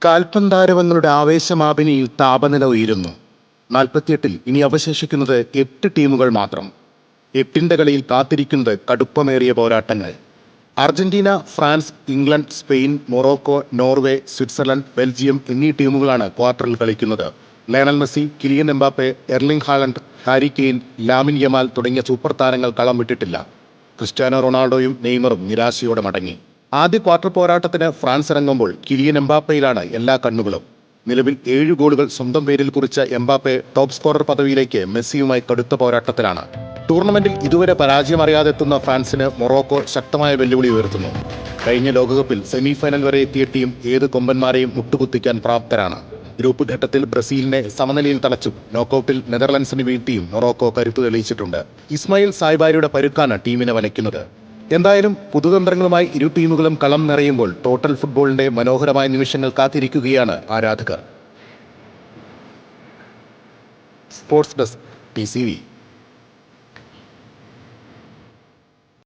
കാൽപന്താരവങ്ങളുടെ ആവേശമാപിനിയിൽ താപനില ഉയരുന്നു. 48-ൽ ഇനി അവശേഷിക്കുന്നത് 8 ടീമുകൾ മാത്രം. 8ന്റെ കളിയിൽ കാത്തിരിക്കുന്നത് കടുപ്പമേറിയ പോരാട്ടങ്ങൾ. Argentina, France, England, Spain, Morocco, Norway, Switzerland, Belgium എന്നീ ടീമുകളാണ് ക്വാർട്ടറിൽ കളിക്കുന്നത്. Lionel Messi, Kylian Mbappe, Erling Haaland, Harry Kane, Lamine Yamal തുടങ്ങിയ സൂപ്പർ താരങ്ങൾ കളം വിട്ടിട്ടില്ല. ക്രിസ്ത്യാനോ റൊണാൾഡോയും നെയ്മറും നിരാശയോടെ മടങ്ങി. ആദ്യ ക്വാർട്ടർ പോരാട്ടത്തിന് ഫ്രാൻസ് ഇറങ്ങുമ്പോൾ കിലിയൻ എംബാപ്പയിലാണ് എല്ലാ കണ്ണുകളും. നിലവിൽ 7 ഗോളുകൾ സ്വന്തം പേരിൽ കുറിച്ച എംബാപ്പെ ടോപ്പ് സ്കോറർ പദവിയിലേക്ക് മെസ്സിയുമായി കടുത്ത പോരാട്ടത്തിലാണ്. ടൂർണമെന്റിൽ ഇതുവരെ പരാജയമറിയാതെത്തുന്ന ഫ്രാൻസിന് മൊറോക്കോ ശക്തമായ വെല്ലുവിളി ഉയർത്തുന്നു. കഴിഞ്ഞ ലോകകപ്പിൽ സെമി ഫൈനൽ വരെ എത്തിയ ടീം ഏത് കൊമ്പന്മാരെയും മുട്ടുകുത്തിക്കാൻ പ്രാപ്തരാണ്. ഗ്രൂപ്പ് ഘട്ടത്തിൽ ബ്രസീലിനെ സമനിലയിൽ തളച്ചും നോക്കൌട്ടിൽ നെതർലൻഡ്സിന് വീഴ്ത്തിയും മൊറോക്കോ കരുത്തു തെളിയിച്ചിട്ടുണ്ട്. ഇസ്മായിൽ സായ്ബാരിയുടെ പരുക്കാണ് ടീമിനെ വലയ്ക്കുന്നത്. എന്തായാലും പുതുതന്ത്രങ്ങളുമായി ഇരു ടീമുകളും കളം നിറയുമ്പോൾ ടോട്ടൽ ഫുട്ബോളിന്റെ മനോഹരമായ നിമിഷങ്ങൾ കാത്തിരിക്കുകയാണ് ആരാധകർ. Sports desk, TCV.